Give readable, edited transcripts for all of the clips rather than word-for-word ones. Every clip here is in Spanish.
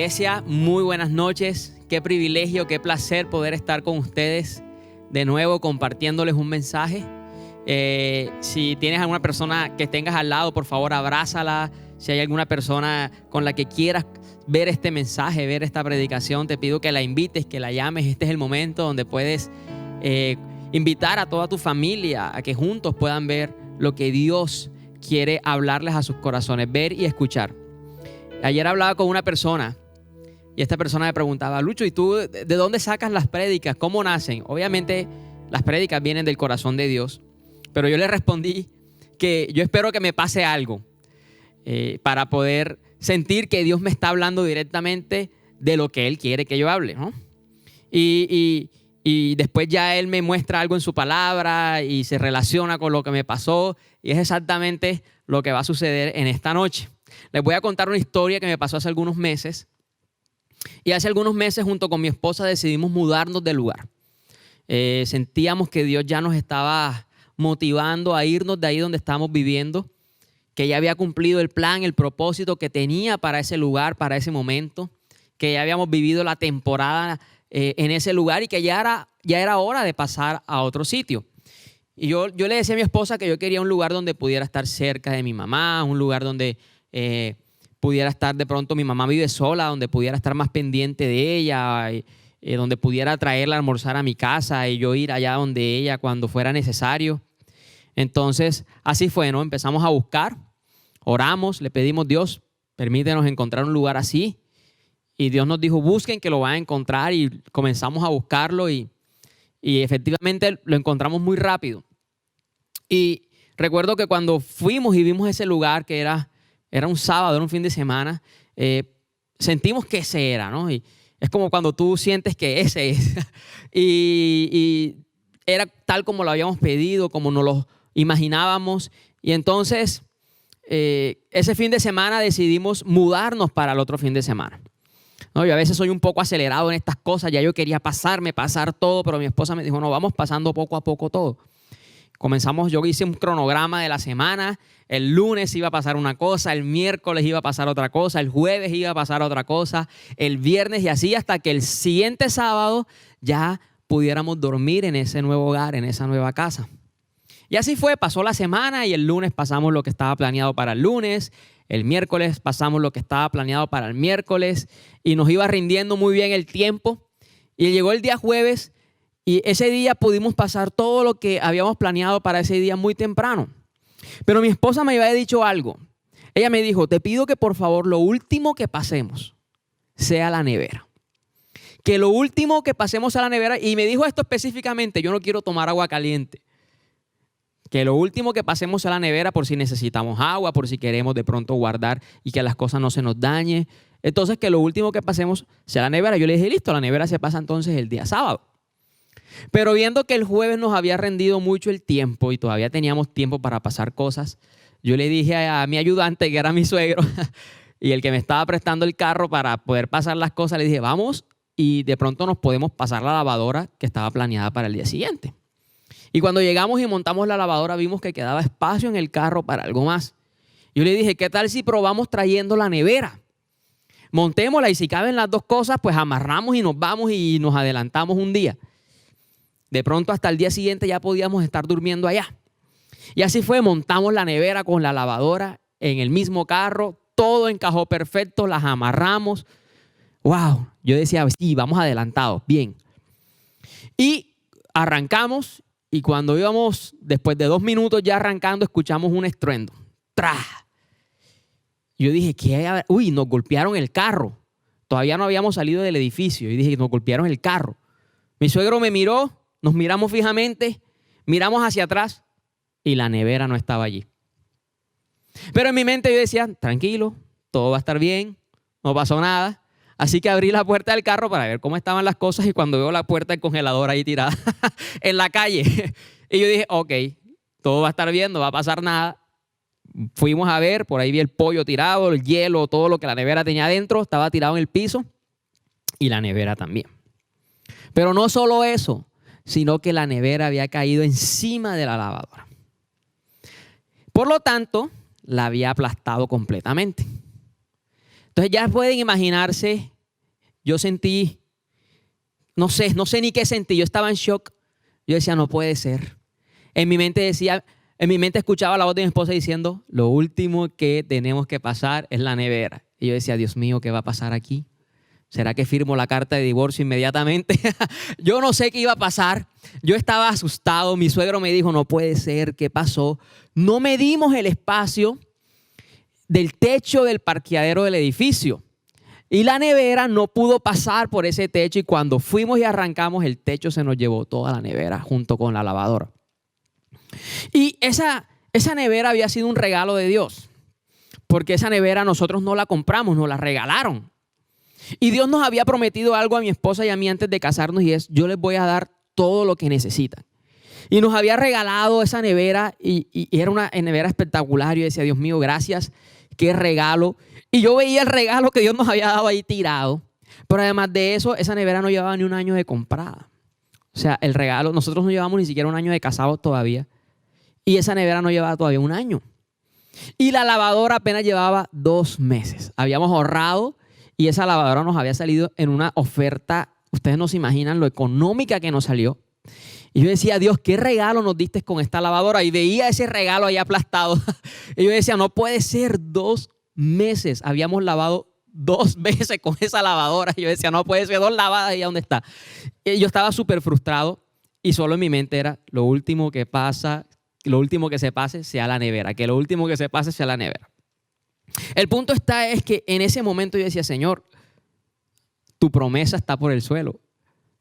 Iglesia, muy buenas noches. Qué privilegio, qué placer poder estar con ustedes de nuevo compartiéndoles un mensaje. Si tienes alguna persona que tengas al lado, por favor, abrázala. Si hay alguna persona con la que quieras ver este mensaje, ver esta predicación, te pido que la invites, que la llames. Este es el momento donde puedes invitar a toda tu familia a que juntos puedan ver lo que Dios quiere hablarles a sus corazones, ver y escuchar. Ayer hablaba con una persona y esta persona me preguntaba: Lucho, ¿y tú de dónde sacas las prédicas? ¿Cómo nacen? Obviamente las prédicas vienen del corazón de Dios, pero yo le respondí que yo espero que me pase algo para poder sentir que Dios me está hablando directamente de lo que Él quiere que yo hable, ¿no? Y después ya Él me muestra algo en su palabra y se relaciona con lo que me pasó, y es exactamente lo que va a suceder en esta noche. Les voy a contar una historia que me pasó hace algunos meses. Y hace algunos meses, junto con mi esposa, decidimos mudarnos de lugar. Sentíamos que Dios ya nos estaba motivando a irnos de ahí donde estábamos viviendo, que ya había cumplido el plan, el propósito que tenía para ese lugar, para ese momento, que ya habíamos vivido la temporada en ese lugar y que ya era hora de pasar a otro sitio. Y yo le decía a mi esposa que yo quería un lugar donde pudiera estar cerca de mi mamá, un lugar donde pudiera estar, de pronto mi mamá vive sola, donde pudiera estar más pendiente de ella, donde pudiera traerla a almorzar a mi casa y yo ir allá donde ella cuando fuera necesario. Entonces así fue, ¿no? Empezamos a buscar, oramos, le pedimos: Dios, permítenos encontrar un lugar así. Y Dios nos dijo: busquen, que lo van a encontrar. Y comenzamos a buscarlo y efectivamente lo encontramos muy rápido. Y recuerdo que cuando fuimos y vimos ese lugar, que era un sábado, era un fin de semana, sentimos que ese era, ¿no? Y es como cuando tú sientes que ese es. y era tal como lo habíamos pedido, como nos lo imaginábamos. Y entonces, ese fin de semana decidimos mudarnos para el otro fin de semana. No, yo a veces soy un poco acelerado en estas cosas. Ya yo quería pasar todo, pero mi esposa me dijo: no, vamos pasando poco a poco todo. Comenzamos, yo hice un cronograma de la semana. El lunes iba a pasar una cosa, el miércoles iba a pasar otra cosa, el jueves iba a pasar otra cosa, el viernes, y así hasta que el siguiente sábado ya pudiéramos dormir en ese nuevo hogar, en esa nueva casa. Y así fue, pasó la semana y el lunes pasamos lo que estaba planeado para el lunes, el miércoles pasamos lo que estaba planeado para el miércoles y nos iba rindiendo muy bien el tiempo. Y llegó el día jueves. Y ese día pudimos pasar todo lo que habíamos planeado para ese día muy temprano. Pero mi esposa me había dicho algo. Ella me dijo: te pido que por favor lo último que pasemos sea la nevera. Que lo último que pasemos sea la nevera. Y me dijo esto específicamente: yo no quiero tomar agua caliente. Que lo último que pasemos sea la nevera, por si necesitamos agua, por si queremos de pronto guardar y que las cosas no se nos dañen. Entonces que lo último que pasemos sea la nevera. Yo le dije: listo, la nevera se pasa entonces el día sábado. Pero viendo que el jueves nos había rendido mucho el tiempo y todavía teníamos tiempo para pasar cosas, yo le dije a mi ayudante, que era mi suegro, y el que me estaba prestando el carro para poder pasar las cosas, le dije: vamos y de pronto nos podemos pasar la lavadora que estaba planeada para el día siguiente. Y cuando llegamos y montamos la lavadora, vimos que quedaba espacio en el carro para algo más. Yo le dije: ¿qué tal si probamos trayendo la nevera? Montémosla y si caben las dos cosas, pues amarramos y nos vamos y nos adelantamos un día. De pronto hasta el día siguiente ya podíamos estar durmiendo allá. Y así fue, montamos la nevera con la lavadora en el mismo carro, todo encajó perfecto, las amarramos. ¡Wow! Yo decía: sí, vamos adelantados, bien. Y arrancamos y cuando íbamos, después de 2 minutos ya arrancando, escuchamos un estruendo. ¡Tra! Yo dije: ¿qué? Uy, nos golpearon el carro. Todavía no habíamos salido del edificio y dije: nos golpearon el carro. Mi suegro me miró. Nos miramos fijamente, miramos hacia atrás y la nevera no estaba allí. Pero en mi mente yo decía: tranquilo, todo va a estar bien, no pasó nada. Así que abrí la puerta del carro para ver cómo estaban las cosas y cuando veo la puerta del congelador ahí tirada en la calle. Y yo dije: ok, todo va a estar bien, no va a pasar nada. Fuimos a ver, por ahí vi el pollo tirado, el hielo, todo lo que la nevera tenía adentro, estaba tirado en el piso y la nevera también. Pero no solo eso, sino que la nevera había caído encima de la lavadora. Por lo tanto, la había aplastado completamente. Entonces ya pueden imaginarse yo sentí, no sé ni qué sentí, yo estaba en shock. Yo decía, no puede ser. En mi mente escuchaba la voz de mi esposa diciendo, lo último que tenemos que pasar es la nevera. Y yo decía, Dios mío, ¿qué va a pasar aquí? ¿Será que firmo la carta de divorcio inmediatamente? Yo no sé qué iba a pasar. Yo estaba asustado. Mi suegro me dijo, no puede ser, ¿qué pasó? No medimos el espacio del techo del parqueadero del edificio. Y la nevera no pudo pasar por ese techo y cuando fuimos y arrancamos, el techo se nos llevó toda la nevera junto con la lavadora. Y esa nevera había sido un regalo de Dios, porque esa nevera nosotros no la compramos, nos la regalaron. Y Dios nos había prometido algo a mi esposa y a mí antes de casarnos y es, yo les voy a dar todo lo que necesitan. Y nos había regalado esa nevera y era una nevera espectacular. Yo decía, Dios mío, gracias, qué regalo. Y yo veía el regalo que Dios nos había dado ahí tirado. Pero además de eso, esa nevera no llevaba ni un año de comprada. O sea, el regalo, nosotros no llevamos ni siquiera un año de casados todavía. Y esa nevera no llevaba todavía un año. Y la lavadora apenas llevaba 2 meses. Habíamos ahorrado y esa lavadora nos había salido en una oferta. Ustedes no se imaginan lo económica que nos salió. Y yo decía, Dios, ¿qué regalo nos diste con esta lavadora? Y veía ese regalo ahí aplastado. Y yo decía, no puede ser, 2 meses. Habíamos lavado 2 veces con esa lavadora. Y yo decía, no puede ser, 2 lavadas y ¿a dónde está? Y yo estaba súper frustrado y solo en mi mente era, lo último que se pase sea la nevera. Que lo último que se pase sea la nevera. El punto es que en ese momento yo decía, Señor, tu promesa está por el suelo.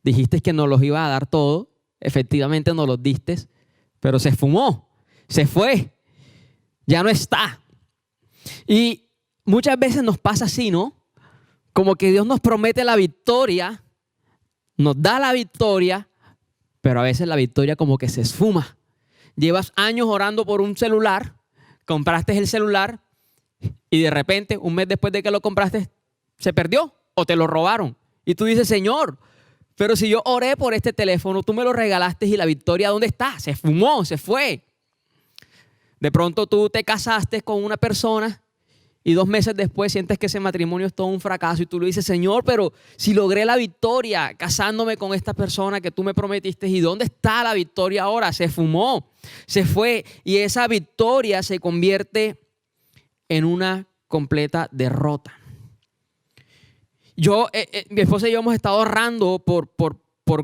Dijiste que nos los iba a dar todo. Efectivamente nos los diste, pero se esfumó, se fue, ya no está. Y muchas veces nos pasa así, ¿no? Como que Dios nos promete la victoria, nos da la victoria, pero a veces la victoria como que se esfuma. Llevas años orando por un celular, compraste el celular y de repente, un mes después de que lo compraste, se perdió o te lo robaron. Y tú dices, Señor, pero si yo oré por este teléfono, tú me lo regalaste y la victoria, ¿dónde está? Se fumó, se fue. De pronto tú te casaste con una persona y 2 meses después sientes que ese matrimonio es todo un fracaso y tú le dices, Señor, pero si logré la victoria casándome con esta persona que tú me prometiste, ¿y dónde está la victoria ahora? Se fumó, se fue y esa victoria se convierte en una completa derrota. Mi esposa y yo hemos estado ahorrando por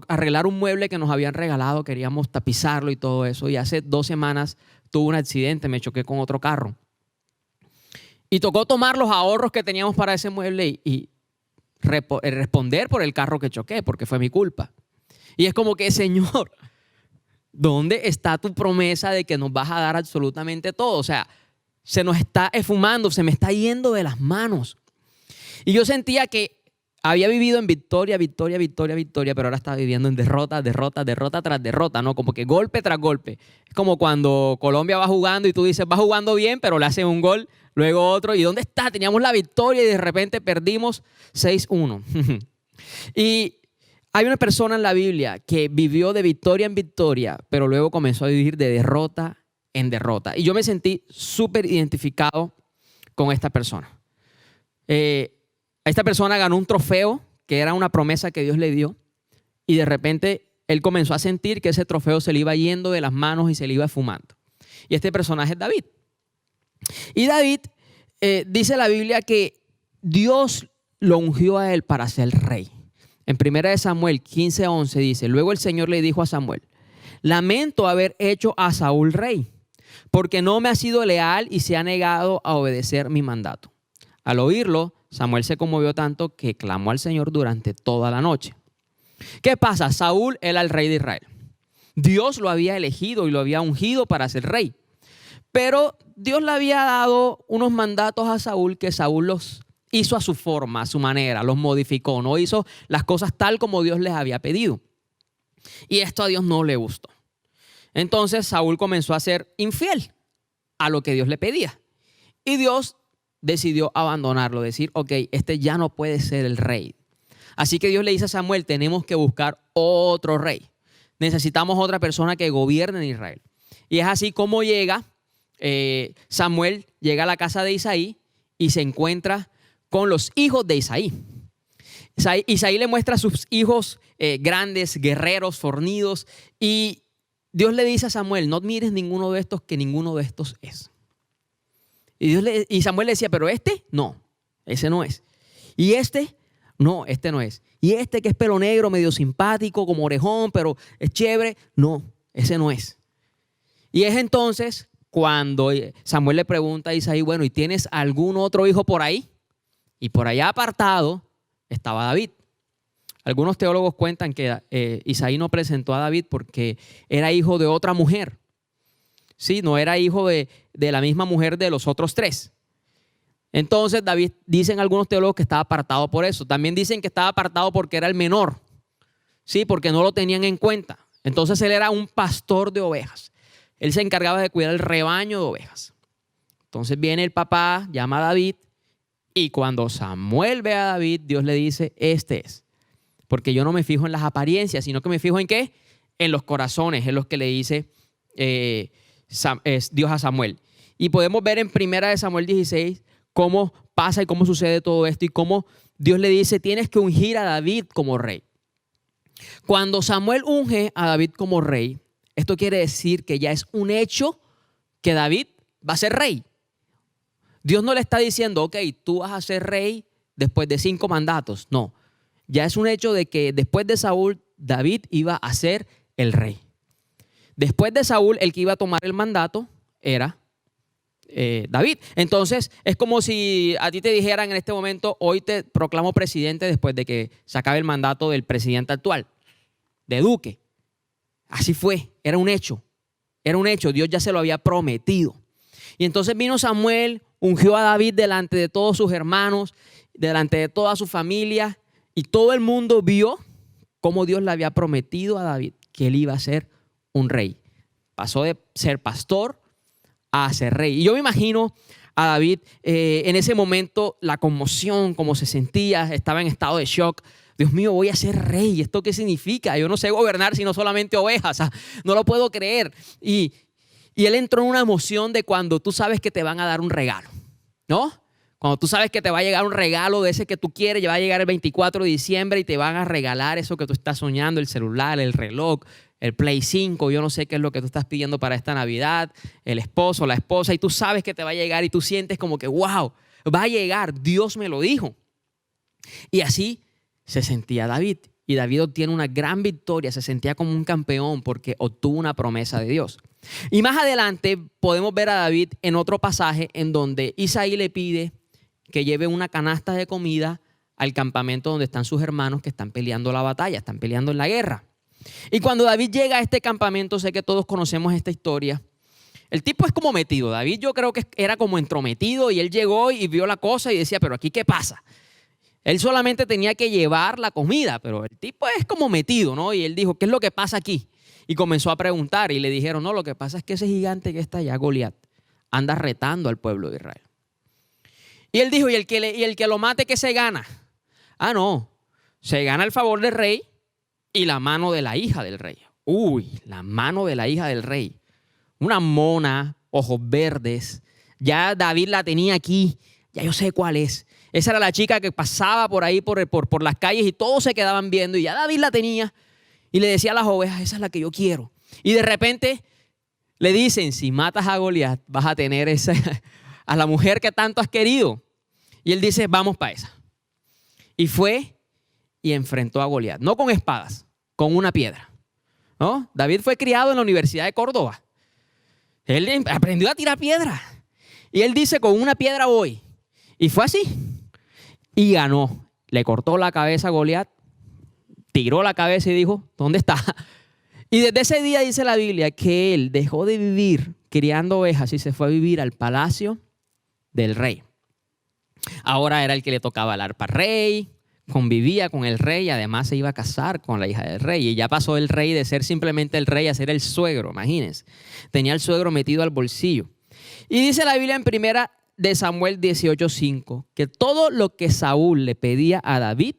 arreglar un mueble que nos habían regalado, queríamos tapizarlo y todo eso, y hace 2 semanas tuve un accidente, me choqué con otro carro. Y tocó tomar los ahorros que teníamos para ese mueble y responder por el carro que choqué, porque fue mi culpa. Y es como que, Señor, ¿dónde está tu promesa de que nos vas a dar absolutamente todo? O sea, se nos está esfumando, se me está yendo de las manos. Y yo sentía que había vivido en victoria, pero ahora estaba viviendo en derrota tras derrota, ¿no? Como que golpe tras golpe. Es como cuando Colombia va jugando y tú dices, va jugando bien, pero le hacen un gol, luego otro. ¿Y dónde está? Teníamos la victoria y de repente perdimos 6-1. Y hay una persona en la Biblia que vivió de victoria en victoria, pero luego comenzó a vivir de derrota en derrota. Y yo me sentí súper identificado con esta persona. Esta persona ganó un trofeo que era una promesa que Dios le dio y de repente él comenzó a sentir que ese trofeo se le iba yendo de las manos y se le iba esfumando. Y este personaje es David. Y David, dice la Biblia que Dios lo ungió a él para ser rey. En 1 Samuel 15:11 dice, luego el Señor le dijo a Samuel, lamento haber hecho a Saúl rey, porque no me ha sido leal y se ha negado a obedecer mi mandato. Al oírlo, Samuel se conmovió tanto que clamó al Señor durante toda la noche. ¿Qué pasa? Saúl era el rey de Israel. Dios lo había elegido y lo había ungido para ser rey. Pero Dios le había dado unos mandatos a Saúl que Saúl los hizo a su forma, a su manera, los modificó, no hizo las cosas tal como Dios les había pedido. Y esto a Dios no le gustó. Entonces Saúl comenzó a ser infiel a lo que Dios le pedía. Y Dios decidió abandonarlo, decir, ok, este ya no puede ser el rey. Así que Dios le dice a Samuel, tenemos que buscar otro rey. Necesitamos otra persona que gobierne en Israel. Y es así como llega Samuel, llega a la casa de Isaí y se encuentra con los hijos de Isaí. Isaí le muestra a sus hijos grandes, guerreros, fornidos, y Dios le dice a Samuel, no mires ninguno de estos, que ninguno de estos es. Y Samuel le decía, pero este, no, ese no es. Y este, no, este no es. Y este que es pelo negro, medio simpático, como orejón, pero es chévere, no, ese no es. Y es entonces cuando Samuel le pregunta a Isaí, bueno, ¿y tienes algún otro hijo por ahí? Y por allá apartado estaba David. Algunos teólogos cuentan que Isaí no presentó a David porque era hijo de otra mujer. Sí, no era hijo de la misma mujer de los otros tres. Entonces David, dicen algunos teólogos que estaba apartado por eso. También dicen que estaba apartado porque era el menor. Sí, porque no lo tenían en cuenta. Entonces él era un pastor de ovejas. Él se encargaba de cuidar el rebaño de ovejas. Entonces viene el papá, llama a David, y cuando Samuel ve a David, Dios le dice, este es. Porque yo no me fijo en las apariencias, sino que me fijo en ¿qué? En los corazones, es lo que le dice Dios a Samuel. Y podemos ver en 1 Samuel 16 cómo pasa y cómo sucede todo esto y cómo Dios le dice, tienes que ungir a David como rey. Cuando Samuel unge a David como rey, esto quiere decir que ya es un hecho que David va a ser rey. Dios no le está diciendo, ok, tú vas a ser rey después de 5 mandatos. No, ya es un hecho de que después de Saúl, David iba a ser el rey. Después de Saúl, el que iba a tomar el mandato era David. Entonces, es como si a ti te dijeran en este momento, hoy te proclamo presidente después de que se acabe el mandato del presidente actual, de Duque. Así fue, era un hecho, Dios ya se lo había prometido. Y entonces vino Samuel, ungió a David delante de todos sus hermanos, delante de toda su familia, y todo el mundo vio cómo Dios le había prometido a David que él iba a ser un rey. Pasó de ser pastor a ser rey. Y yo me imagino a David en ese momento, la conmoción, cómo se sentía, estaba en estado de shock. Dios mío, voy a ser rey. ¿Esto qué significa? Yo no sé gobernar sino solamente ovejas. No lo puedo creer. Y él entró en una emoción de cuando tú sabes que te van a dar un regalo, ¿no? Cuando tú sabes que te va a llegar un regalo de ese que tú quieres, ya va a llegar el 24 de diciembre y te van a regalar eso que tú estás soñando, el celular, el reloj, el Play 5, yo no sé qué es lo que tú estás pidiendo para esta Navidad, el esposo, la esposa, y tú sabes que te va a llegar y tú sientes como que, wow, va a llegar, Dios me lo dijo. Y así se sentía David. Y David obtiene una gran victoria, se sentía como un campeón porque obtuvo una promesa de Dios. Y más adelante podemos ver a David en otro pasaje en donde Isaí le pide que lleve una canasta de comida al campamento donde están sus hermanos que están peleando la batalla, están peleando en la guerra. Y cuando David llega a este campamento, sé que todos conocemos esta historia, el tipo es como metido. David yo creo que era como entrometido y él llegó y vio la cosa y decía, pero aquí ¿qué pasa? Él solamente tenía que llevar la comida, pero el tipo es como metido, ¿no? Y él dijo, ¿qué es lo que pasa aquí? Y comenzó a preguntar y le dijeron, no, lo que pasa es que ese gigante que está allá, Goliat, anda retando al pueblo de Israel. Y él dijo, ¿y el que lo mate, qué se gana? Ah, no, se gana el favor del rey y la mano de la hija del rey. Uy, la mano de la hija del rey. Una mona, ojos verdes. Ya David la tenía aquí, ya yo sé cuál es. Esa era la chica que pasaba por ahí, por las calles y todos se quedaban viendo y ya David la tenía. Y le decía a las ovejas, esa es la que yo quiero. Y de repente le dicen, si matas a Goliat, vas a tener a la mujer que tanto has querido. Y él dice, vamos para esa. Y fue y enfrentó a Goliat. No con espadas, con una piedra, ¿no? David fue criado en la Universidad de Córdoba. Él aprendió a tirar piedra. Y él dice, con una piedra voy. Y fue así. Y ganó. Le cortó la cabeza a Goliat, tiró la cabeza y dijo, ¿dónde está? Y desde ese día dice la Biblia que él dejó de vivir criando ovejas y se fue a vivir al palacio del rey. Ahora era el que le tocaba el arpa al rey, convivía con el rey y además se iba a casar con la hija del rey. Y ya pasó el rey de ser simplemente el rey a ser el suegro, imagínense. Tenía el suegro metido al bolsillo. Y dice la Biblia en 1 Samuel 18:5 que todo lo que Saúl le pedía a David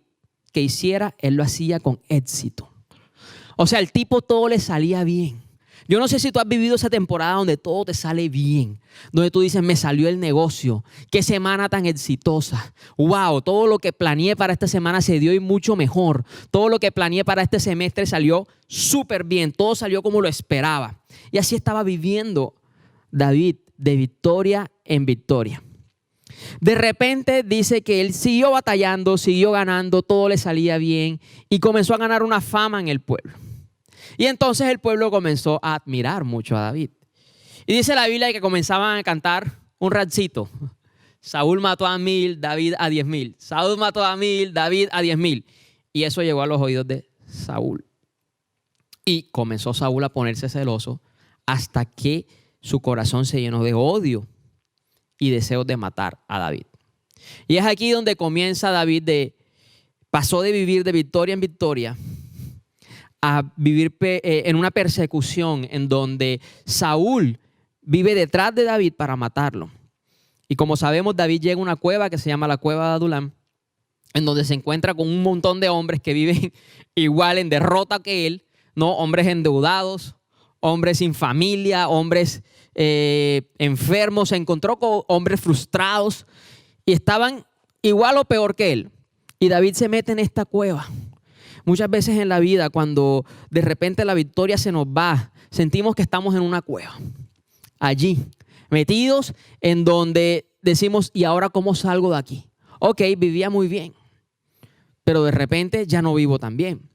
que hiciera, él lo hacía con éxito. O sea, el tipo todo le salía bien. Yo no sé si tú has vivido esa temporada donde todo te sale bien, donde tú dices, me salió el negocio, qué semana tan exitosa, wow, todo lo que planeé para esta semana se dio y mucho mejor, todo lo que planeé para este semestre salió súper bien, todo salió como lo esperaba. Y así estaba viviendo David de victoria en victoria. De repente dice que él siguió batallando, siguió ganando, todo le salía bien y comenzó a ganar una fama en el pueblo. Y entonces el pueblo comenzó a admirar mucho a David. Y dice la Biblia que comenzaban a cantar un rapcito. Saúl mató a 1000, David a 10,000. Saúl mató a 1000, David a 10,000. Y eso llegó a los oídos de Saúl. Y comenzó Saúl a ponerse celoso hasta que su corazón se llenó de odio y deseos de matar a David. Y es aquí donde comienza David pasó de vivir de victoria en victoria a vivir en una persecución en donde Saúl vive detrás de David para matarlo. Y como sabemos, David llega a una cueva que se llama la cueva de Adulam, en donde se encuentra con un montón de hombres que viven igual en derrota que él, ¿no? Hombres endeudados, hombres sin familia, hombres enfermos. Se encontró con hombres frustrados y estaban igual o peor que él. Y David se mete en esta cueva. Muchas veces en la vida, cuando de repente la victoria se nos va, sentimos que estamos en una cueva. Allí, metidos en donde decimos, ¿y ahora cómo salgo de aquí? Ok, vivía muy bien, pero de repente ya no vivo tan bien.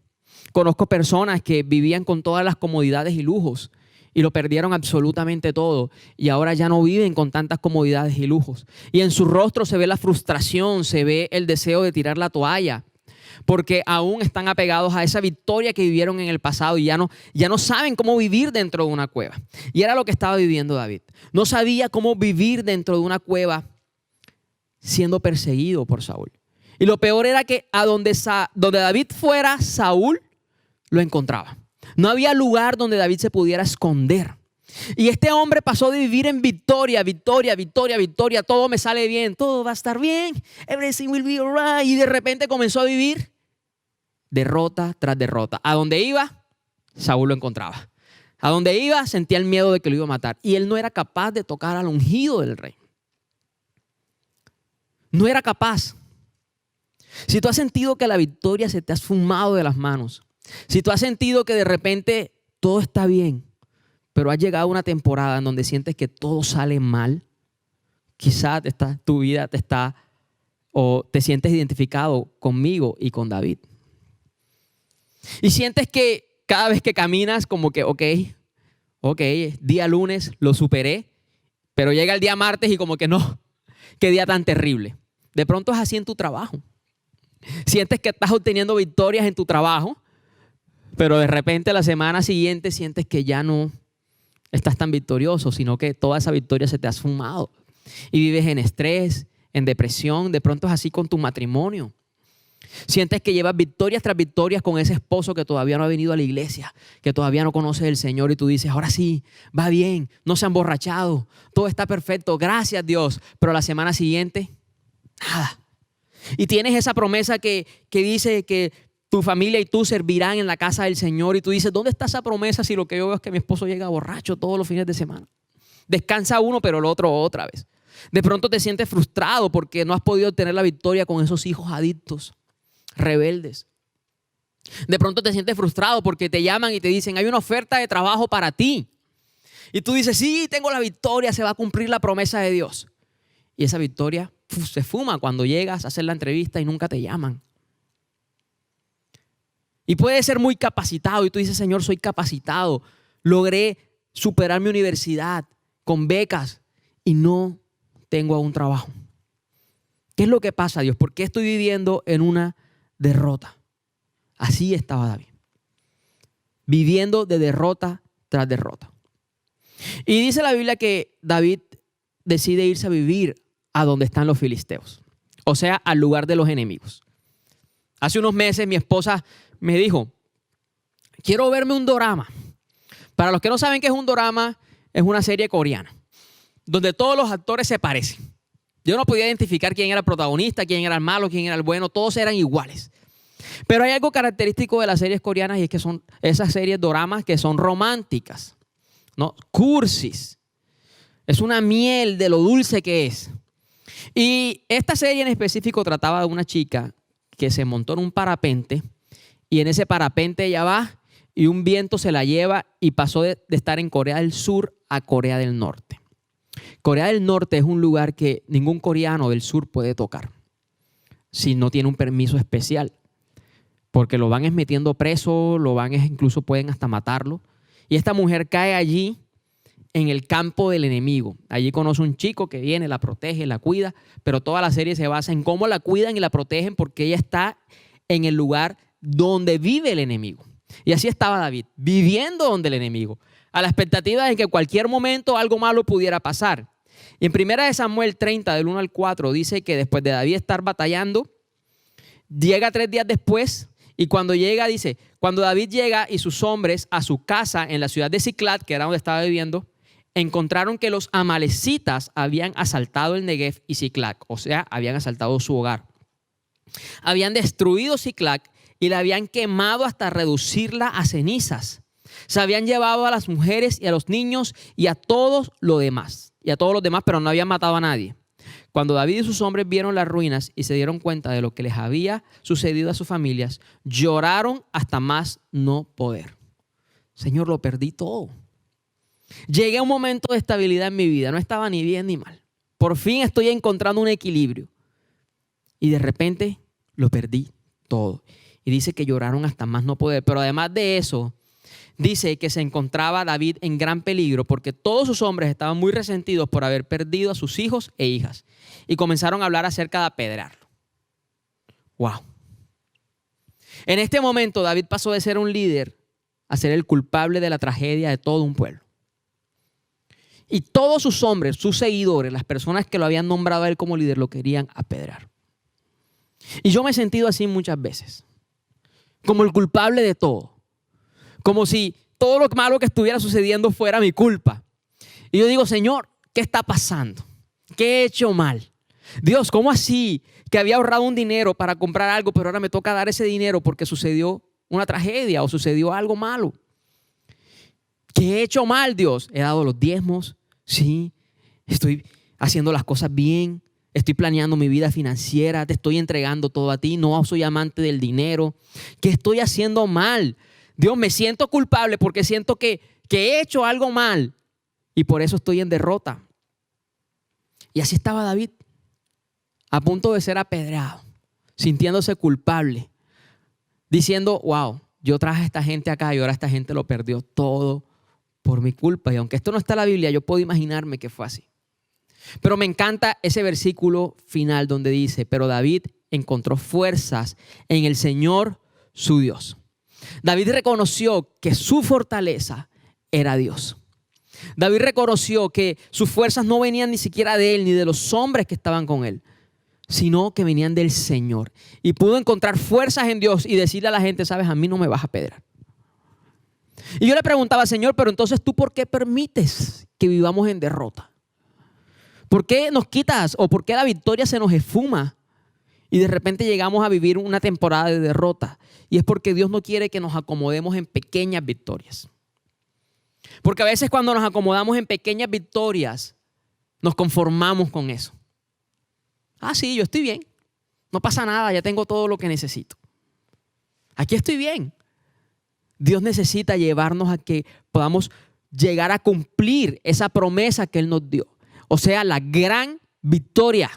Conozco personas que vivían con todas las comodidades y lujos y lo perdieron absolutamente todo y ahora ya no viven con tantas comodidades y lujos. Y en su rostro se ve la frustración, se ve el deseo de tirar la toalla, porque aún están apegados a esa victoria que vivieron en el pasado y ya no saben cómo vivir dentro de una cueva. Y era lo que estaba viviendo David. No sabía cómo vivir dentro de una cueva siendo perseguido por Saúl. Y lo peor era que a donde David fuera, Saúl lo encontraba. No había lugar donde David se pudiera esconder. Y este hombre pasó de vivir en victoria, victoria, victoria, victoria. Todo me sale bien, todo va a estar bien. Everything will be alright. Y de repente comenzó a vivir derrota tras derrota. A donde iba, Saúl lo encontraba. A donde iba, sentía el miedo de que lo iba a matar. Y él no era capaz de tocar al ungido del rey. No era capaz. Si tú has sentido que la victoria se te ha esfumado de las manos, si tú has sentido que de repente todo está bien, pero ha llegado una temporada en donde sientes que todo sale mal, quizás tu vida o te sientes identificado conmigo y con David. Y sientes que cada vez que caminas como que, ok, día lunes lo superé, pero llega el día martes y como que no, qué día tan terrible. De pronto es así en tu trabajo. Sientes que estás obteniendo victorias en tu trabajo, pero de repente la semana siguiente sientes que ya no estás tan victorioso, sino que toda esa victoria se te ha esfumado. Y vives en estrés, en depresión. De pronto es así con tu matrimonio. Sientes que llevas victorias tras victorias con ese esposo que todavía no ha venido a la iglesia, que todavía no conoces el Señor y tú dices, ahora sí, va bien, no se ha emborrachado, todo está perfecto, gracias Dios. Pero la semana siguiente, nada. Y tienes esa promesa que dice que tu familia y tú servirán en la casa del Señor y tú dices, ¿dónde está esa promesa si lo que yo veo es que mi esposo llega borracho todos los fines de semana? Descansa uno, pero el otro otra vez. De pronto te sientes frustrado porque no has podido tener la victoria con esos hijos adictos, rebeldes. De pronto te sientes frustrado porque te llaman y te dicen, hay una oferta de trabajo para ti. Y tú dices, sí, tengo la victoria, se va a cumplir la promesa de Dios. Y esa victoria se fuma cuando llegas a hacer la entrevista y nunca te llaman. Y puedes ser muy capacitado y tú dices, Señor, soy capacitado. Logré superar mi universidad con becas y no tengo aún trabajo. ¿Qué es lo que pasa, Dios? ¿Por qué estoy viviendo en una derrota? Así estaba David, viviendo de derrota tras derrota. Y dice la Biblia que David decide irse a vivir a donde están los filisteos, o sea, al lugar de los enemigos. Hace unos meses mi esposa me dijo, quiero verme un dorama. Para los que no saben qué es un dorama, es una serie coreana, donde todos los actores se parecen. Yo no podía identificar quién era el protagonista, quién era el malo, quién era el bueno, todos eran iguales. Pero hay algo característico de las series coreanas y es que son esas series doramas que son románticas. ¿no? Cursis. Es una miel de lo dulce que es. Y esta serie en específico trataba de una chica que se montó en un parapente y en ese parapente ella va y un viento se la lleva y pasó de estar en Corea del Sur a Corea del Norte. Corea del Norte es un lugar que ningún coreano del sur puede tocar si no tiene un permiso especial, porque lo van metiendo preso, incluso pueden hasta matarlo. Y esta mujer cae allí en el campo del enemigo. Allí conoce un chico que viene, la protege, la cuida, pero toda la serie se basa en cómo la cuidan y la protegen porque ella está en el lugar donde vive el enemigo. Y así estaba David, viviendo donde el enemigo, a la expectativa de que en cualquier momento algo malo pudiera pasar. Y en 1 Samuel 30, del 1 al 4, dice que después de David estar batallando, llega 3 días después y cuando llega, dice, cuando David llega y sus hombres a su casa en la ciudad de Siclag, que era donde estaba viviendo, encontraron que los amalecitas habían asaltado el Negev y Siclag, o sea, habían asaltado su hogar. Habían destruido Siclag y la habían quemado hasta reducirla a cenizas. Se habían llevado a las mujeres y a los niños y a todos los demás, pero no habían matado a nadie. Cuando David y sus hombres vieron las ruinas y se dieron cuenta de lo que les había sucedido a sus familias, lloraron hasta más no poder. Señor, lo perdí todo. Llegué a un momento de estabilidad en mi vida, no estaba ni bien ni mal. Por fin estoy encontrando un equilibrio. Y de repente lo perdí todo. Y dice que lloraron hasta más no poder. Pero además de eso, dice que se encontraba David en gran peligro porque todos sus hombres estaban muy resentidos por haber perdido a sus hijos e hijas. Y comenzaron a hablar acerca de apedrearlo. ¡Wow! En este momento David pasó de ser un líder a ser el culpable de la tragedia de todo un pueblo. Y todos sus hombres, sus seguidores, las personas que lo habían nombrado a él como líder, lo querían apedrear. Y yo me he sentido así muchas veces, como el culpable de todo. Como si todo lo malo que estuviera sucediendo fuera mi culpa. Y yo digo, Señor, ¿qué está pasando? ¿Qué he hecho mal? Dios, ¿cómo así? Que había ahorrado un dinero para comprar algo, pero ahora me toca dar ese dinero porque sucedió una tragedia o sucedió algo malo. ¿Qué he hecho mal, Dios? He dado los diezmos, sí. Estoy haciendo las cosas bien. Estoy planeando mi vida financiera. Te estoy entregando todo a ti. No soy amante del dinero. ¿Qué estoy haciendo mal? Dios, me siento culpable porque siento que he hecho algo mal y por eso estoy en derrota. Y así estaba David, a punto de ser apedreado, sintiéndose culpable, diciendo, wow, yo traje a esta gente acá y ahora esta gente lo perdió todo por mi culpa. Y aunque esto no está en la Biblia, yo puedo imaginarme que fue así. Pero me encanta ese versículo final donde dice, pero David encontró fuerzas en el Señor su Dios. David reconoció que su fortaleza era Dios. David reconoció que sus fuerzas no venían ni siquiera de él ni de los hombres que estaban con él, sino que venían del Señor. Y pudo encontrar fuerzas en Dios y decirle a la gente, sabes, a mí no me vas a apedrear. Y yo le preguntaba, Señor, pero entonces ¿tú por qué permites que vivamos en derrota? ¿Por qué nos quitas o por qué la victoria se nos esfuma? Y de repente llegamos a vivir una temporada de derrota. Y es porque Dios no quiere que nos acomodemos en pequeñas victorias. Porque a veces cuando nos acomodamos en pequeñas victorias, nos conformamos con eso. Ah, sí, yo estoy bien. No pasa nada, ya tengo todo lo que necesito. Aquí estoy bien. Dios necesita llevarnos a que podamos llegar a cumplir esa promesa que Él nos dio. O sea, la gran victoria.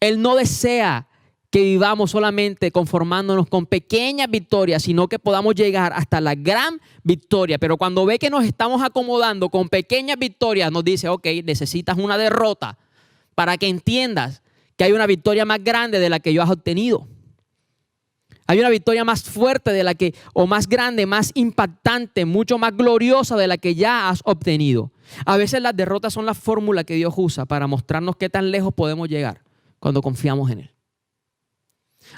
Él no desea que vivamos solamente conformándonos con pequeñas victorias, sino que podamos llegar hasta la gran victoria. Pero cuando ve que nos estamos acomodando con pequeñas victorias, nos dice, ok, necesitas una derrota para que entiendas que hay una victoria más grande de la que yo has obtenido. Hay una victoria más fuerte de la que, o más grande, más impactante, mucho más gloriosa de la que ya has obtenido. A veces las derrotas son la fórmula que Dios usa para mostrarnos qué tan lejos podemos llegar cuando confiamos en Él.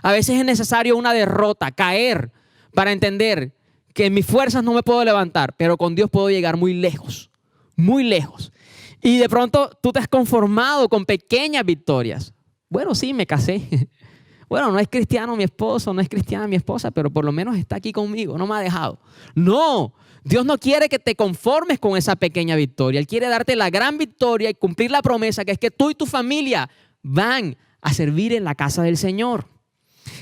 A veces es necesario una derrota, caer, para entender que en mis fuerzas no me puedo levantar, pero con Dios puedo llegar muy lejos, muy lejos. Y de pronto tú te has conformado con pequeñas victorias. Bueno, sí, me casé. Bueno, no es cristiano mi esposo, no es cristiana mi esposa, pero por lo menos está aquí conmigo, no me ha dejado. No, Dios no quiere que te conformes con esa pequeña victoria. Él quiere darte la gran victoria y cumplir la promesa que es que tú y tu familia van a servir en la casa del Señor.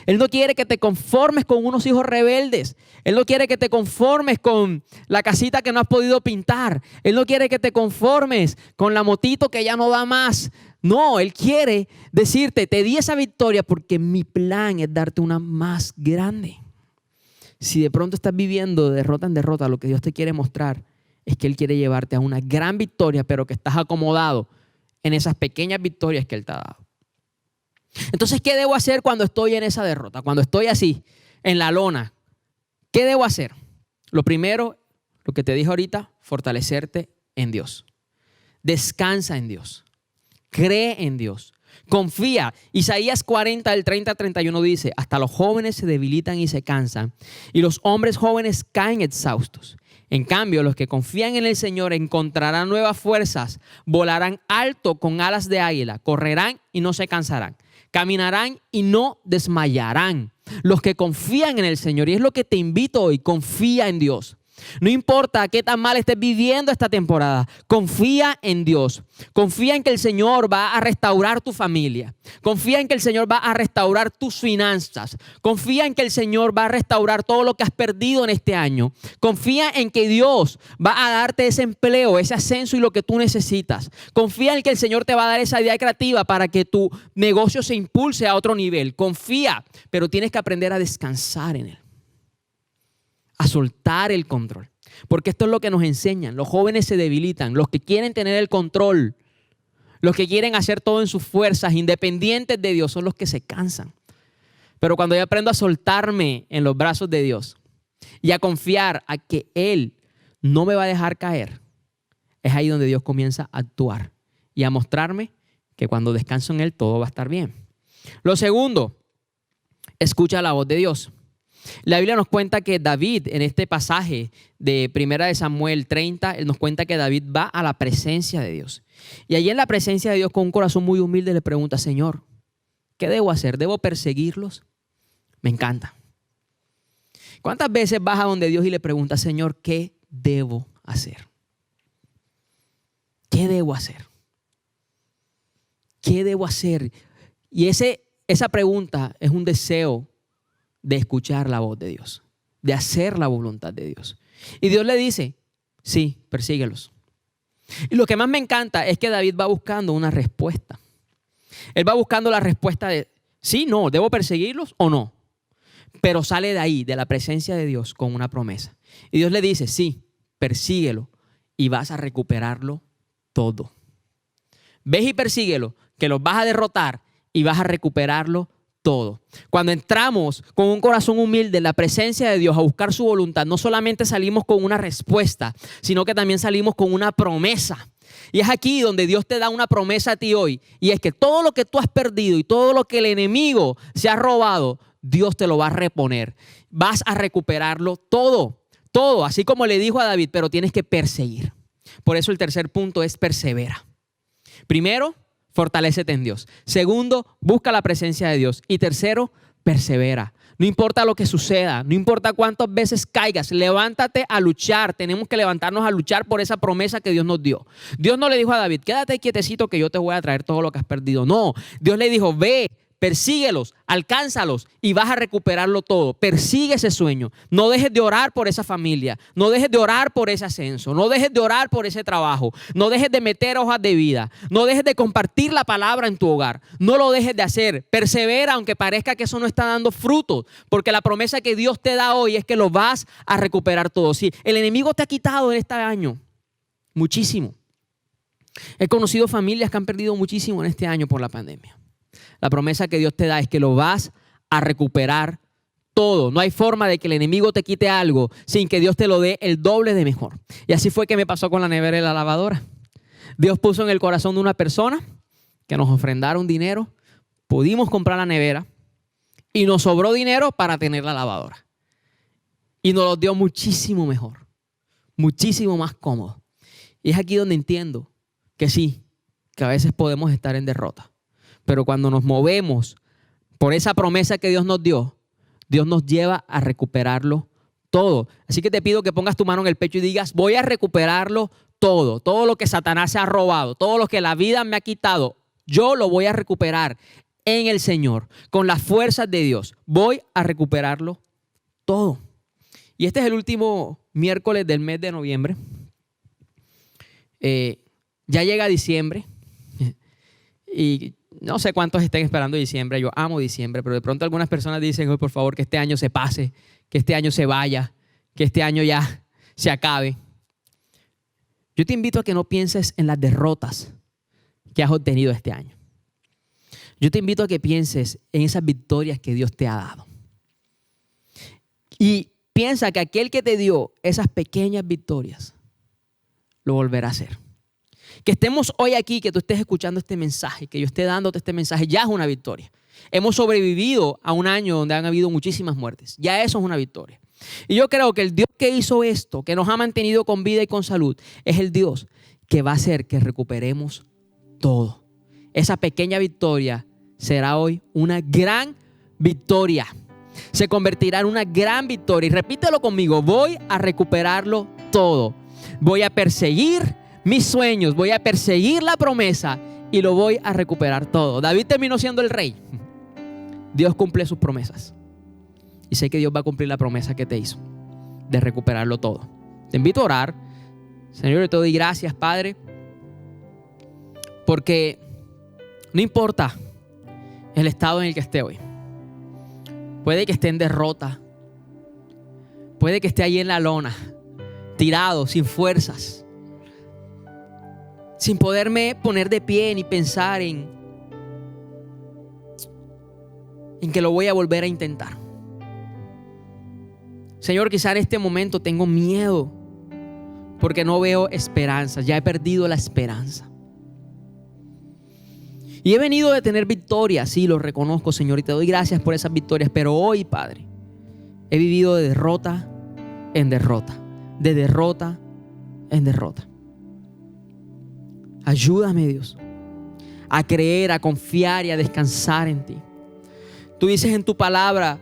Él no quiere que te conformes con unos hijos rebeldes. Él no quiere que te conformes con la casita que no has podido pintar. Él no quiere que te conformes con la motito que ya no da más. No, Él quiere decirte, te di esa victoria porque mi plan es darte una más grande. Si de pronto estás viviendo de derrota en derrota, lo que Dios te quiere mostrar es que Él quiere llevarte a una gran victoria, pero que estás acomodado en esas pequeñas victorias que Él te ha dado. Entonces, ¿qué debo hacer cuando estoy en esa derrota? Cuando estoy así, en la lona. ¿Qué debo hacer? Lo primero, lo que te dije ahorita, fortalecerte en Dios. Descansa en Dios. Cree en Dios. Confía. Isaías 40, del 30 al 31 dice, hasta los jóvenes se debilitan y se cansan, y los hombres jóvenes caen exhaustos. En cambio, los que confían en el Señor encontrarán nuevas fuerzas, volarán alto con alas de águila, correrán y no se cansarán. Caminarán y no desmayarán. Los que confían en el Señor, y es lo que te invito hoy, confía en Dios. No importa qué tan mal estés viviendo esta temporada, confía en Dios. Confía en que el Señor va a restaurar tu familia. Confía en que el Señor va a restaurar tus finanzas. Confía en que el Señor va a restaurar todo lo que has perdido en este año. Confía en que Dios va a darte ese empleo, ese ascenso y lo que tú necesitas. Confía en que el Señor te va a dar esa idea creativa para que tu negocio se impulse a otro nivel. Confía, pero tienes que aprender a descansar en Él. A soltar el control. Porque esto es lo que nos enseñan. Los jóvenes se debilitan. Los que quieren tener el control, los que quieren hacer todo en sus fuerzas, independientes de Dios, son los que se cansan. Pero cuando yo aprendo a soltarme en los brazos de Dios y a confiar a que Él no me va a dejar caer, es ahí donde Dios comienza a actuar y a mostrarme que cuando descanso en Él todo va a estar bien. Lo segundo, escucha la voz de Dios. La Biblia nos cuenta que David, en este pasaje de 1 Samuel 30, él nos cuenta que David va a la presencia de Dios. Y allí en la presencia de Dios, con un corazón muy humilde, le pregunta, Señor, ¿qué debo hacer? ¿Debo perseguirlos? Me encanta. ¿Cuántas veces vas a donde Dios y le preguntas, Señor, ¿qué debo hacer? ¿Qué debo hacer? ¿Qué debo hacer? Y esa pregunta es un deseo de escuchar la voz de Dios, de hacer la voluntad de Dios. Y Dios le dice, sí, persíguelos. Y lo que más me encanta es que David va buscando una respuesta. Él va buscando la respuesta de, sí, no, ¿debo perseguirlos o no? Pero sale de ahí, de la presencia de Dios, con una promesa. Y Dios le dice, sí, persíguelo y vas a recuperarlo todo. Ves y persíguelo, que los vas a derrotar y vas a recuperarlo todo. Cuando entramos con un corazón humilde en la presencia de Dios a buscar su voluntad, no solamente salimos con una respuesta, sino que también salimos con una promesa. Y es aquí donde Dios te da una promesa a ti hoy. Y es que todo lo que tú has perdido y todo lo que el enemigo se ha robado, Dios te lo va a reponer. Vas a recuperarlo todo, todo, así como le dijo a David, pero tienes que perseguir. Por eso el tercer punto es persevera. Primero, fortalécete en Dios. Segundo, busca la presencia de Dios. Y tercero, persevera. No importa lo que suceda, no importa cuántas veces caigas, levántate a luchar. Tenemos que levantarnos a luchar por esa promesa que Dios nos dio. Dios no le dijo a David, quédate quietecito que yo te voy a traer todo lo que has perdido. No, Dios le dijo, ve, persíguelos, alcánzalos y vas a recuperarlo todo. Persigue ese sueño. No dejes de orar por esa familia. No dejes de orar por ese ascenso. No dejes de orar por ese trabajo. No dejes de meter hojas de vida. No dejes de compartir la palabra en tu hogar. No lo dejes de hacer. Persevera aunque parezca que eso no está dando fruto. Porque la promesa que Dios te da hoy es que lo vas a recuperar todo. Sí, el enemigo te ha quitado en este año muchísimo. He conocido familias que han perdido muchísimo en este año por la pandemia. La promesa que Dios te da es que lo vas a recuperar todo. No hay forma de que el enemigo te quite algo sin que Dios te lo dé el doble de mejor. Y así fue que me pasó con la nevera y la lavadora. Dios puso en el corazón de una persona que nos ofrendaron dinero. Pudimos comprar la nevera y nos sobró dinero para tener la lavadora. Y nos lo dio muchísimo mejor, muchísimo más cómodo. Y es aquí donde entiendo que sí, que a veces podemos estar en derrota. Pero cuando nos movemos por esa promesa que Dios nos dio, Dios nos lleva a recuperarlo todo. Así que te pido que pongas tu mano en el pecho y digas, voy a recuperarlo todo. Todo lo que Satanás se ha robado, todo lo que la vida me ha quitado, yo lo voy a recuperar en el Señor, con las fuerzas de Dios. Voy a recuperarlo todo. Y este es el último miércoles del mes de noviembre. Ya llega diciembre. Y no sé cuántos estén esperando diciembre. Yo amo diciembre, pero de pronto algunas personas dicen, oh, por favor, que este año se pase, que este año se vaya, que este año ya se acabe. Yo te invito a que no pienses en las derrotas que has obtenido este año. Yo te invito a que pienses en esas victorias que Dios te ha dado. Y piensa que aquel que te dio esas pequeñas victorias lo volverá a hacer. Que estemos hoy aquí, que tú estés escuchando este mensaje, que yo esté dándote este mensaje, ya es una victoria. Hemos sobrevivido a un año donde han habido muchísimas muertes. Ya eso es una victoria. Y yo creo que el Dios que hizo esto, que nos ha mantenido con vida y con salud, es el Dios que va a hacer que recuperemos todo. Esa pequeña victoria será hoy una gran victoria. Se convertirá en una gran victoria. Y repítelo conmigo, voy a recuperarlo todo. Voy a perseguir mis sueños, voy a perseguir la promesa y lo voy a recuperar todo. David terminó siendo el rey. Dios cumple sus promesas. Y sé que Dios va a cumplir la promesa que te hizo de recuperarlo todo. Te invito a orar. Señor, yo te doy gracias, Padre, porque no importa el estado en el que esté hoy. Puede que esté en derrota. Puede que esté ahí en la lona, tirado, sin fuerzas, sin poderme poner de pie ni pensar en que lo voy a volver a intentar. Señor, quizá en este momento tengo miedo porque no veo esperanza. Ya he perdido la esperanza. Y he venido de tener victorias, sí, lo reconozco, Señor, y te doy gracias por esas victorias. Pero hoy, Padre, he vivido de derrota en derrota, de derrota en derrota. Ayúdame, Dios, a creer, a confiar y a descansar en ti. Tú dices en tu palabra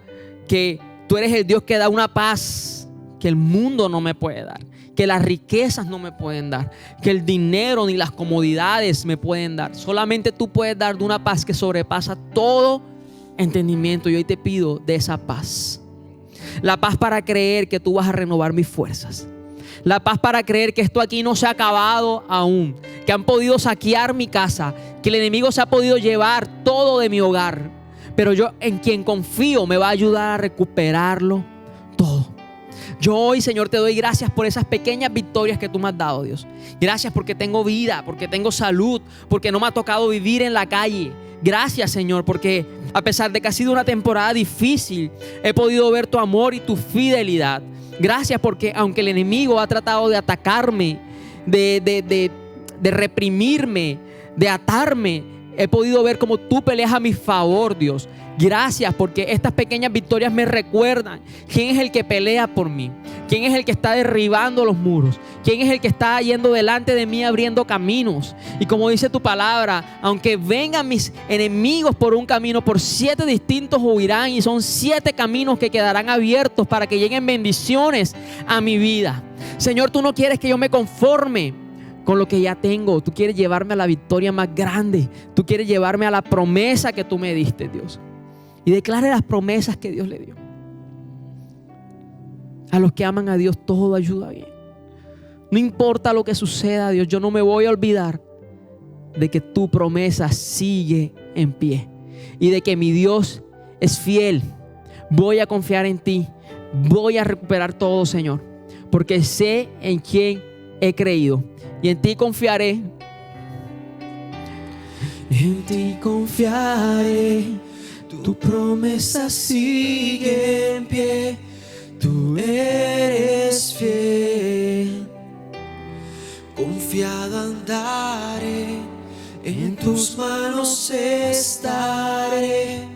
que tú eres el Dios que da una paz que el mundo no me puede dar, que las riquezas no me pueden dar, que el dinero ni las comodidades me pueden dar. Solamente tú puedes dar de una paz que sobrepasa todo entendimiento. Y hoy te pido de esa paz. La paz para creer que tú vas a renovar mis fuerzas. La paz para creer que esto aquí no se ha acabado aún, que han podido saquear mi casa, que el enemigo se ha podido llevar todo de mi hogar, pero yo en quien confío me va a ayudar a recuperarlo todo. Yo hoy, Señor, te doy gracias por esas pequeñas victorias que tú me has dado, Dios. Gracias porque tengo vida, porque tengo salud, porque no me ha tocado vivir en la calle. Gracias, Señor, porque a pesar de que ha sido una temporada difícil, he podido ver tu amor y tu fidelidad. Gracias porque aunque el enemigo ha tratado de atacarme, de reprimirme, de atarme, he podido ver cómo tú peleas a mi favor, Dios. Gracias porque estas pequeñas victorias me recuerdan quién es el que pelea por mí, quién es el que está derribando los muros, quién es el que está yendo delante de mí abriendo caminos. Y como dice tu palabra, aunque vengan mis enemigos por un camino, por 7 distintos huirán, y son 7 caminos que quedarán abiertos para que lleguen bendiciones a mi vida. Señor, tú no quieres que yo me conforme con lo que ya tengo. Tú quieres llevarme a la victoria más grande. Tú quieres llevarme a la promesa que tú me diste, Dios. Y declare las promesas que Dios le dio. A los que aman a Dios todo ayuda bien. No importa lo que suceda, Dios, yo no me voy a olvidar de que tu promesa sigue en pie y de que mi Dios es fiel. Voy a confiar en ti. Voy a recuperar todo, Señor, porque sé en quién he creído y en ti confiaré. En ti confiaré. Tu promesa sigue en pie, tú eres fiel. Confiado andaré, en tus manos estaré.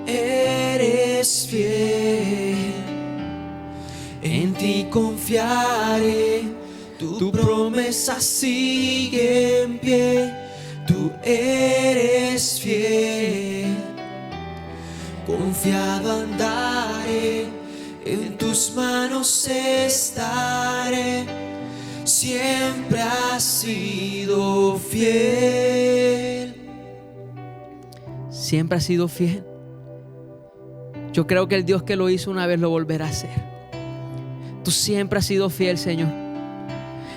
Eres fiel, en ti confiaré. Tu promesa sigue en pie, tú eres fiel. confiado andaré, en tus manos estaré. Siempre has sido fiel. Siempre has sido fiel. Yo creo que el Dios que lo hizo una vez lo volverá a hacer. Tú siempre has sido fiel, Señor.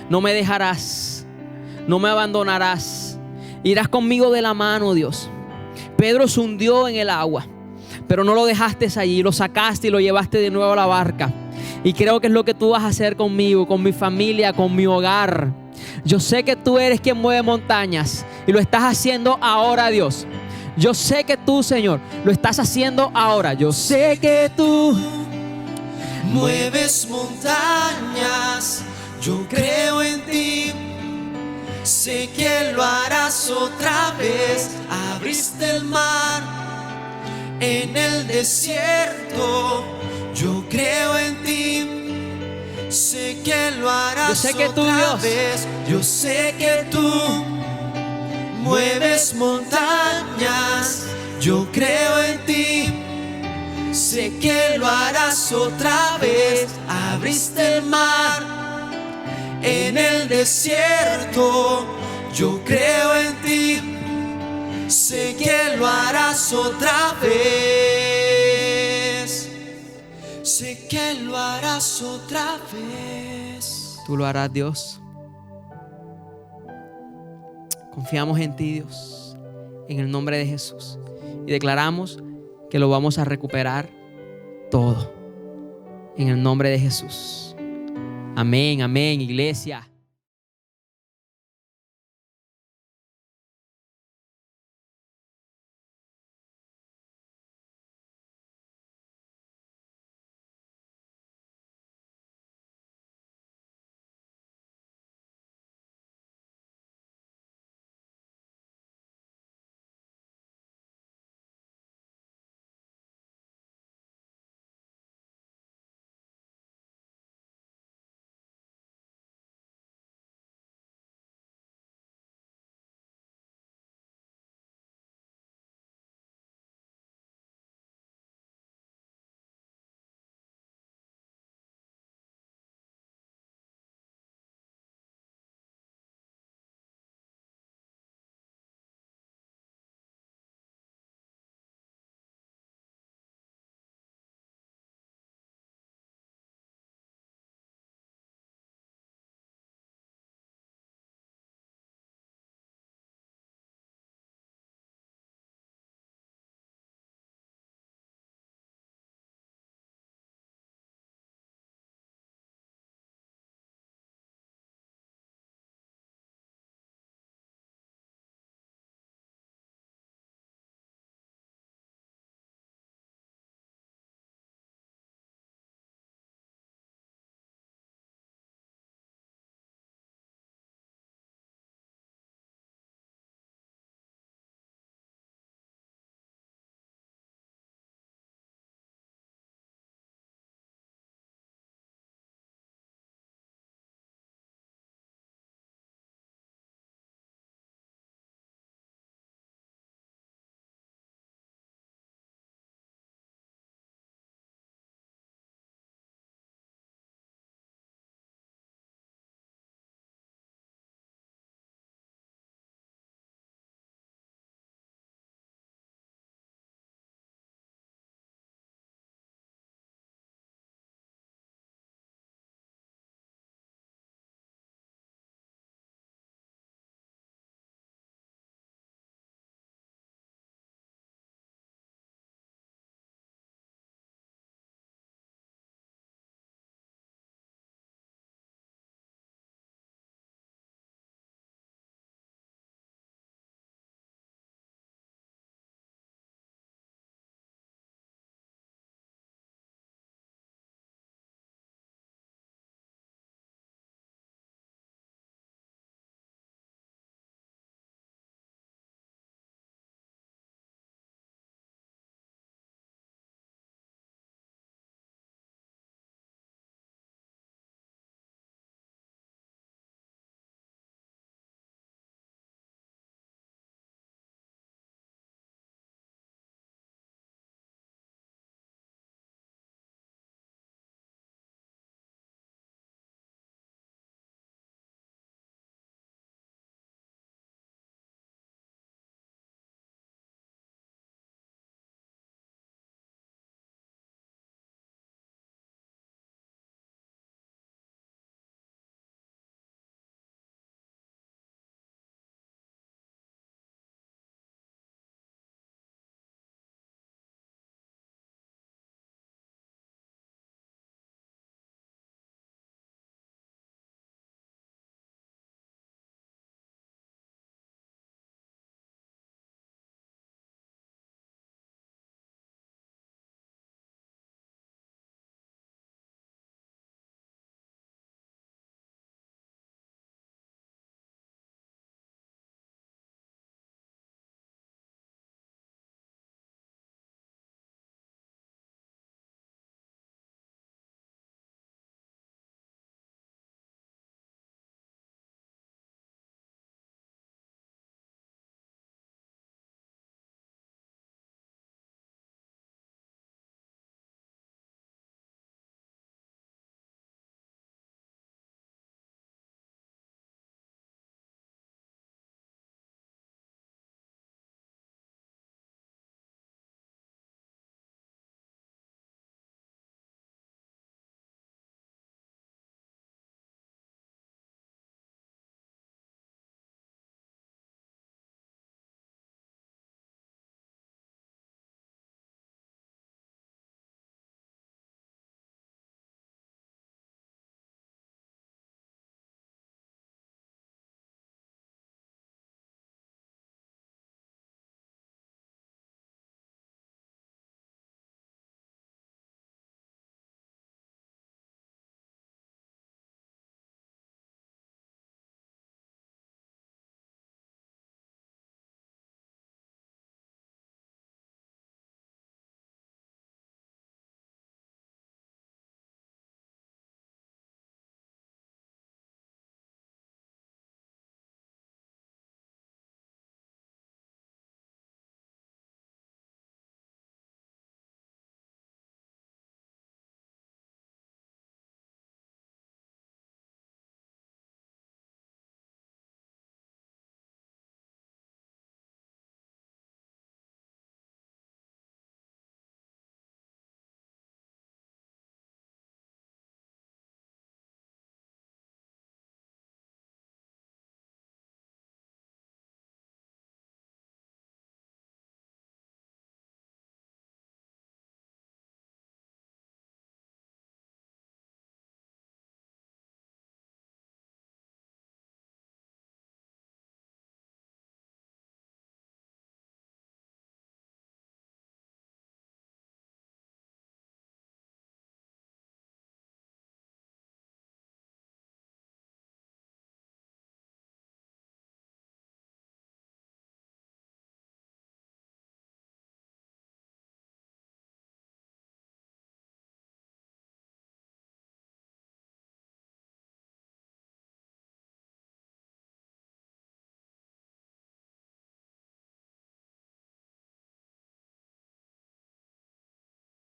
No me dejarás, no me abandonarás. Irás conmigo de la mano, Dios. Pedro se hundió en el agua, pero no lo dejaste allí, lo sacaste y lo llevaste de nuevo a la barca. Y creo que es lo que tú vas a hacer conmigo, con mi familia, con mi hogar. Yo sé que tú eres quien mueve montañas y lo estás haciendo ahora, Dios. Yo sé que tú, Señor, lo estás haciendo ahora. Yo sé que tú mueves montañas, yo creo en ti. Sé que lo harás otra vez. Abriste el mar en el desierto, yo creo en ti. Sé que lo harás Yo sé que tú, otra Dios, vez. Yo sé que tú mueves montañas, yo creo en ti. Sé que lo harás otra vez. Abriste el mar en el desierto, yo creo en ti. Sé que lo harás otra vez. Sé que lo harás otra vez. tú lo harás, Dios. Confiamos en ti, Dios, en el nombre de Jesús. Y declaramos que lo vamos a recuperar todo. En el nombre de Jesús. Amén, amén, iglesia.